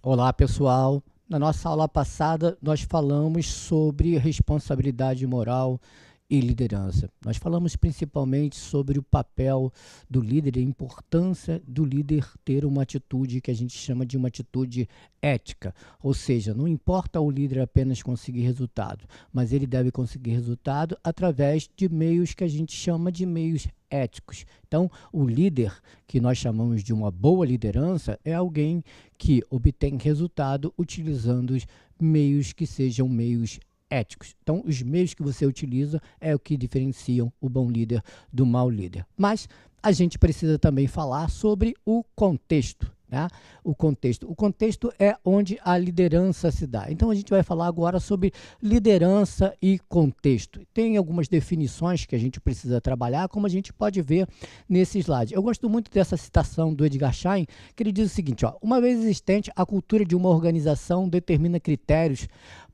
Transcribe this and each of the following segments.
Olá, pessoal. Na nossa aula passada, nós falamos sobre responsabilidade moral e liderança. Nós falamos principalmente sobre o papel do líder e a importância do líder ter uma atitude que a gente chama de uma atitude ética. Ou seja, não importa o líder apenas conseguir resultado, mas ele deve conseguir resultado através de meios que a gente chama de meios éticos. Então, o líder, que nós chamamos de uma boa liderança, é alguém que obtém resultado utilizando os meios que sejam meios éticos. Então, os meios que você utiliza é o que diferenciam o bom líder do mau líder. Mas a gente precisa também falar sobre o contexto. Né? O contexto é onde a liderança se dá. Então, a gente vai falar agora sobre liderança e contexto. Tem algumas definições que a gente precisa trabalhar, como a gente pode ver nesse slide. Eu gosto muito dessa citação do Edgar Schein, que ele diz o seguinte, ó, uma vez existente, a cultura de uma organização determina critérios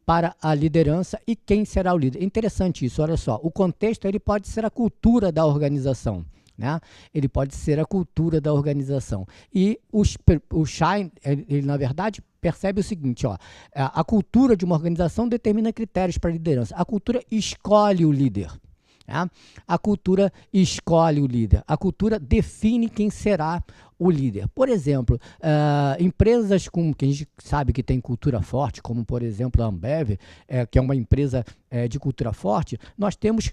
para a liderança e quem será o líder. É interessante isso, olha só, o contexto ele pode ser a cultura da organização. Né? Ele pode ser a cultura da organização. E o Schein, ele na verdade percebe o seguinte, ó, a cultura de uma organização determina critérios para a liderança. A cultura escolhe o líder. Né? A cultura escolhe o líder. A cultura define quem será o líder. Por exemplo, empresas que a gente sabe que tem cultura forte, como por exemplo a Ambev, que é uma empresa de cultura forte, nós temos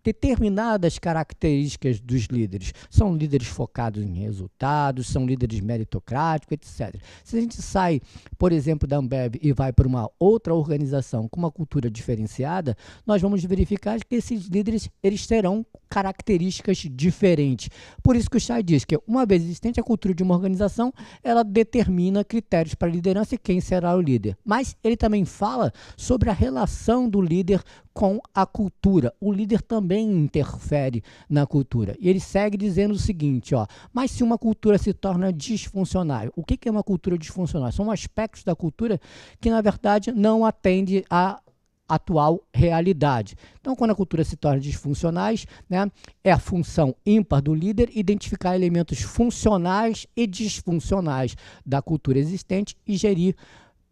determinadas características dos líderes. São líderes focados em resultados, são líderes meritocráticos, etc. Se a gente sai, por exemplo, da Ambev e vai para uma outra organização com uma cultura diferenciada, nós vamos verificar que esses líderes eles terão características diferentes. Por isso que o Schein diz que, uma vez existente a cultura de uma organização, ela determina critérios para a liderança e quem será o líder. Mas ele também fala sobre a relação do líder com a cultura. O líder também interfere na cultura. E ele segue dizendo o seguinte, ó, mas se uma cultura se torna disfuncional, o que é uma cultura disfuncional? São aspectos da cultura que, na verdade, não atende à atual realidade. Então, quando a cultura se torna disfuncionais, né, é a função ímpar do líder identificar elementos funcionais e disfuncionais da cultura existente e gerir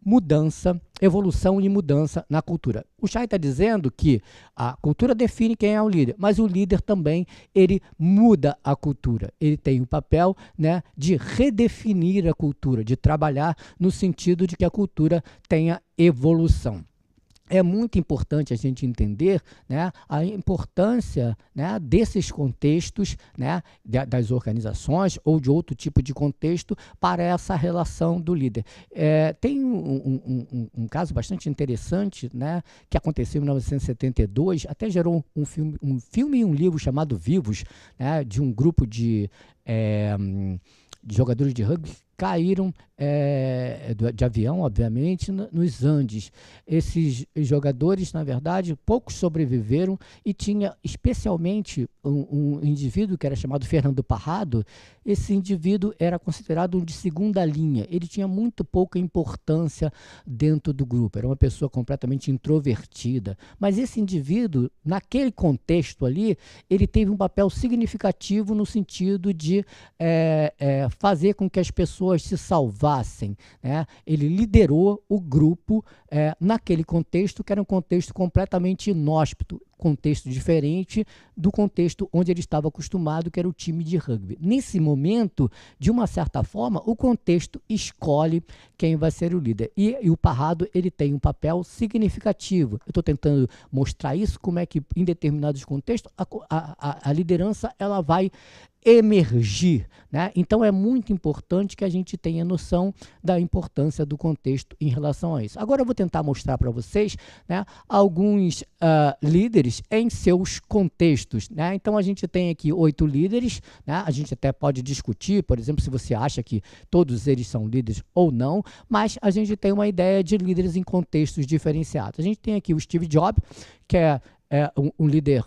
mudança, evolução e mudança na cultura. O Schein está dizendo que a cultura define quem é o líder, mas o líder também, ele muda a cultura. Ele tem o papel, né, de redefinir a cultura, de trabalhar no sentido de que a cultura tenha evolução. É muito importante a gente entender, né, a importância, né, desses contextos, né, das organizações ou de outro tipo de contexto para essa relação do líder. Tem um caso bastante interessante, né, que aconteceu em 1972, até gerou um filme e um livro chamado Vivos, né, de um grupo de jogadores de rugby caíram de avião, obviamente, nos Andes. Esses jogadores, na verdade, poucos sobreviveram e tinha especialmente um indivíduo que era chamado Fernando Parrado. Esse indivíduo era considerado um de segunda linha. Ele tinha muito pouca importância dentro do grupo. Era uma pessoa completamente introvertida. Mas esse indivíduo, naquele contexto ali, ele teve um papel significativo no sentido de fazer com que as pessoas se salvassem, né? Ele liderou o grupo naquele contexto, que era um contexto completamente inóspito, contexto diferente do contexto onde ele estava acostumado, que era o time de rugby. Nesse momento, de uma certa forma, o contexto escolhe quem vai ser o líder. E o Parrado, ele tem um papel significativo. Eu estou tentando mostrar isso, como é que em determinados contextos a liderança ela vai emergir, né? Então é muito importante que a gente tenha noção da importância do contexto em relação a isso. Agora eu vou tentar mostrar para vocês, né, alguns líderes em seus contextos, né? Então a gente tem aqui 8 líderes, né? A gente até pode discutir, por exemplo, se você acha que todos eles são líderes ou não, mas a gente tem uma ideia de líderes em contextos diferenciados. A gente tem aqui o Steve Jobs, que é um líder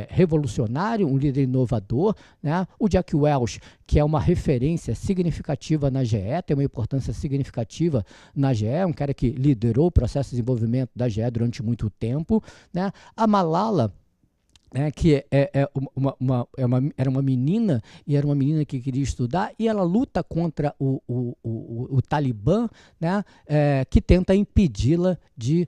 revolucionário, um líder inovador, né? O Jack Welch, que é uma referência significativa na GE, tem uma importância significativa na GE, um cara que liderou o processo de desenvolvimento da GE durante muito tempo, né? A Malala né, que era uma menina, e era uma menina que queria estudar, e ela luta contra o Talibã, né, que tenta impedi-la de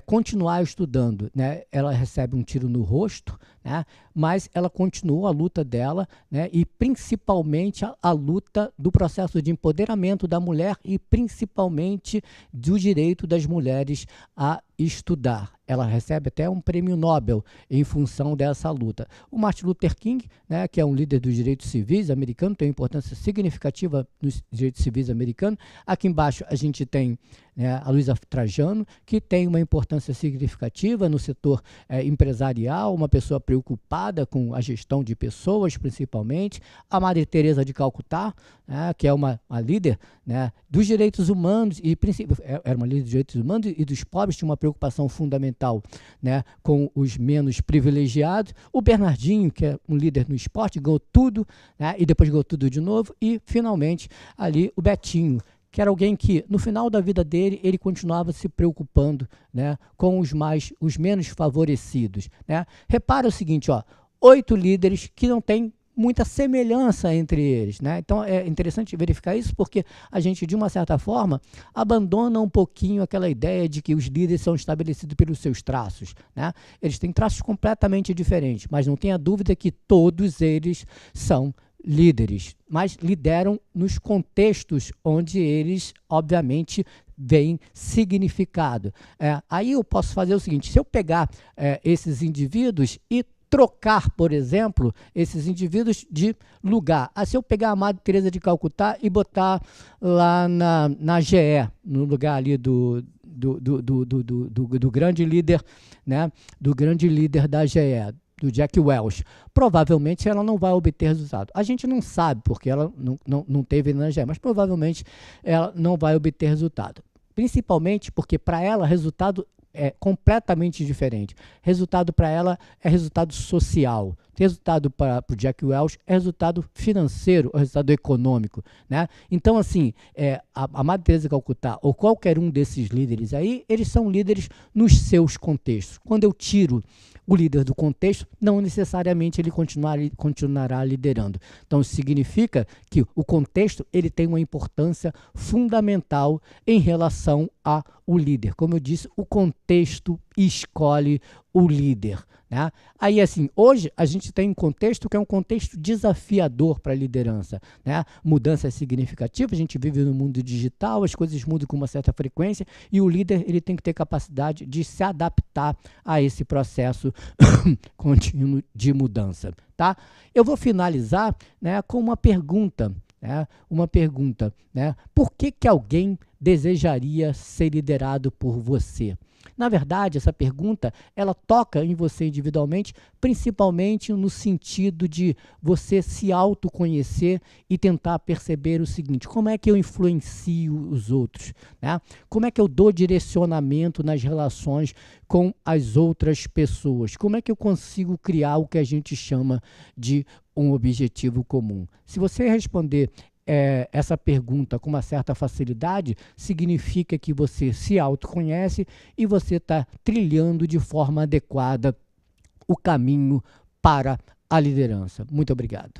continuar estudando, né? Ela recebe um tiro no rosto, né, mas ela continua a luta dela, né, e principalmente a luta do processo de empoderamento da mulher e principalmente do direito das mulheres a estudar. Ela recebe até um prêmio Nobel em função dessa luta. O Martin Luther King, né, que é um líder dos direitos civis americano, tem uma importância significativa nos direitos civis americanos. Aqui embaixo a gente tem, né, a Luísa Trajano, que tem uma importância significativa no setor empresarial, uma pessoa preocupada com a gestão de pessoas, principalmente. A Madre Teresa de Calcutá, né, que é uma líder, né, dos direitos humanos, e era uma líder dos direitos humanos e dos pobres, tinha uma preocupação fundamental, né, com os menos privilegiados. O Bernardinho, que é um líder no esporte, ganhou tudo, né, e depois ganhou tudo de novo. E, finalmente, ali o Betinho, que era alguém que, no final da vida dele, ele continuava se preocupando, né, com os menos favorecidos, né. Repara o seguinte, 8 líderes que não têm muita semelhança entre eles, né? Então é interessante verificar isso, porque a gente, de uma certa forma, abandona um pouquinho aquela ideia de que os líderes são estabelecidos pelos seus traços, né? Eles têm traços completamente diferentes, mas não tenha dúvida que todos eles são líderes, mas lideram nos contextos onde eles, obviamente, veem significado. Aí eu posso fazer o seguinte: se eu pegar esses indivíduos e trocar, por exemplo, esses indivíduos de lugar. Se eu pegar a Madre Teresa de Calcutá e botar lá na GE, no lugar ali do grande líder, né, do grande líder da GE, do Jack Welch, provavelmente ela não vai obter resultado. A gente não sabe, porque ela não teve na GE, mas provavelmente ela não vai obter resultado. Principalmente porque, para ela, resultado é completamente diferente. Resultado para ela é resultado social. Resultado para o Jack Welch é resultado financeiro, é resultado econômico, né? Então, assim, a Madre Teresa de Calcutá ou qualquer um desses líderes aí, eles são líderes nos seus contextos. Quando eu tiro o líder do contexto, não necessariamente ele continuará liderando. Então, isso significa que o contexto ele tem uma importância fundamental em relação ao líder. Como eu disse, o contexto escolhe o líder, né? Aí, assim, hoje a gente tem um contexto que é um contexto desafiador para a liderança, né? Mudança é significativa, a gente vive no mundo digital, as coisas mudam com uma certa frequência e o líder ele tem que ter capacidade de se adaptar a esse processo contínuo de mudança, tá? Eu vou finalizar, né, com uma pergunta, né? Por que alguém desejaria ser liderado por você? Na verdade, essa pergunta, ela toca em você individualmente, principalmente no sentido de você se autoconhecer e tentar perceber o seguinte: como é que eu influencio os outros, né? Como é que eu dou direcionamento nas relações com as outras pessoas? Como é que eu consigo criar o que a gente chama de um objetivo comum? Se você responder essa pergunta com uma certa facilidade, significa que você se autoconhece e você está trilhando de forma adequada o caminho para a liderança. Muito obrigado.